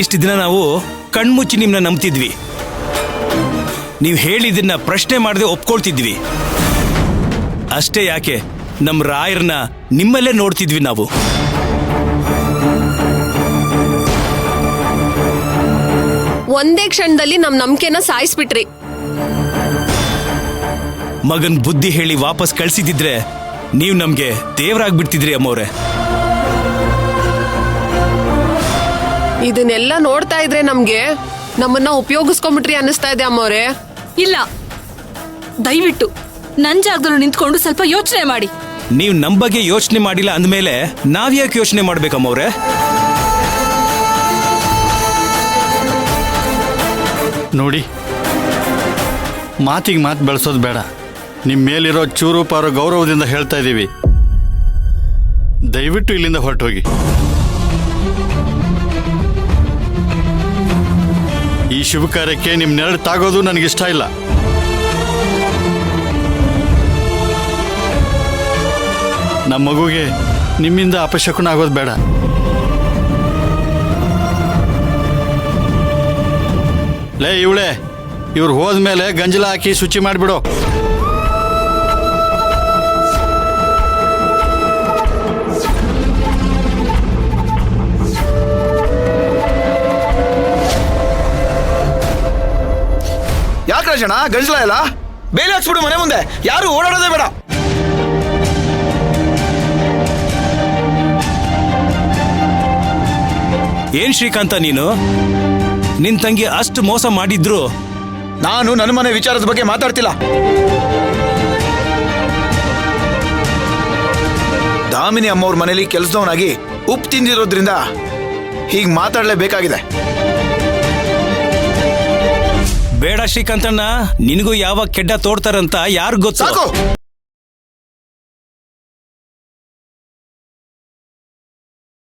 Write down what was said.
ಇಷ್ಟು ದಿನ ನಾವು ಕಣ್ಮುಚ್ಚಿ ನಿಮ್ನ ನಂಬ್ತಿದ್ವಿ. ನೀವು ಹೇಳಿದ್ದನ್ನ ಪ್ರಶ್ನೆ ಮಾಡದೆ ಒಪ್ಕೊಳ್ತಿದ್ವಿ. ಅಷ್ಟೇ ಯಾಕೆ ನಮ್ಮ ರಾಯರ್ನ ನಿಮ್ಮಲ್ಲೇ ನೋಡ್ತಿದ್ವಿ ನಾವು. ಒಂದೇ ಕ್ಷಣದಲ್ಲಿ ನಮ್ ನಂಬಿಕೆನ ಸಾಯಿಸ್ಬಿಟ್ರಿ. ಮಗನ್ ಬುದ್ಧಿ ಹೇಳಿ ವಾಪಸ್ ಕಳ್ಸಿದಿದ್ರೆ ನೀವು ನಮ್ಗೆ ದೇವರಾಗ್ಬಿಡ್ತಿದ್ರಿ ಅಮ್ಮವ್ರೆ. ಇದನ್ನೆಲ್ಲ ನೋಡ್ತಾ ಇದ್ರೆ ನಮ್ಗೆ ನಮ್ಮನ್ನ ಉಪಯೋಗಿಸ್ಕೊಂಡ್ಬಿಟ್ರಿ ಅನ್ನಿಸ್ತಾ ಇದೆ ಅಮ್ಮವ್ರೆ. ಇಲ್ಲ, ದಯವಿಟ್ಟು ನನ್ ಜಾಗದಲ್ಲೂ ನಿಂತ್ಕೊಂಡು ಸ್ವಲ್ಪ ಯೋಚನೆ ಮಾಡಿ. ನೀವು ನಮ್ ಬಗ್ಗೆ ಯೋಚನೆ ಮಾಡಿಲ್ಲ ಅಂದ್ಮೇಲೆ ನಾವ್ಯಾಕೆ ಯೋಚನೆ ಮಾಡ್ಬೇಕಮ್ಮವ್ರೆ? ನೋಡಿ, ಮಾತಿಗೆ ಮಾತು ಬೆಳೆಸೋದು ಬೇಡ. ನಿಮ್ಮ ಮೇಲಿರೋ ಚೂರು ಪಾರು ಗೌರವದಿಂದ ಹೇಳ್ತಾ ಇದ್ದೀವಿ, ದಯವಿಟ್ಟು ಇಲ್ಲಿಂದ ಹೊರಟೋಗಿ. ಈ ಶುಭ ಕಾರ್ಯಕ್ಕೆ ನಿಮ್ಮ ನೆರಳು ತಾಗೋದು ನನಗಿಷ್ಟ ಇಲ್ಲ. ನಮ್ಮ ಮಗುಗೆ ನಿಮ್ಮಿಂದ ಅಪಶಕುನ ಆಗೋದು ಬೇಡ. ಲೇ ಇವಳೆ, ಇವ್ರು ಹೋದ್ಮೇಲೆ ಗಂಜಲ ಹಾಕಿ ಶುಚಿ ಮಾಡಿಬಿಡು. ಯಾಕೆ ರಾಜಣ್ಣ ಗಂಜಲ ಇಲ್ಲ? ಬೇಲೆ ಹಾಕ್ಸ್ಬಿಡು ಮನೆ ಮುಂದೆ, ಯಾರು ಓಡಾಡೋದೇ ಬೇಡ. ಏನ್ ಶ್ರೀಕಾಂತ, ನೀನು ನಿನ್ ತಂಗಿ ಅಷ್ಟು ಮೋಸ ಮಾಡಿದ್ರು ನಾನು ನನ್ನ ಮನೆ ವಿಚಾರದ ಬಗ್ಗೆ ಮಾತಾಡ್ತಿಲ್ಲ. ದಾಮಿನಿ ಅಮ್ಮವ್ರ ಮನೇಲಿ ಕೆಲಸದವನಾಗಿ ಉಪ್ಪು ತಿಂದಿರೋದ್ರಿಂದ ಹೀಗೆ ಮಾತಾಡಲೇಬೇಕಾಗಿದೆ. ಬೇಡ ಶ್ರೀಕಾಂತಣ್ಣ, ನಿನಗೂ ಯಾವ ಕೆಡ್ಡ ತೋಡ್ತಾರಂತ ಯಾರು ಗೊತ್ತು? ಸಾಕು.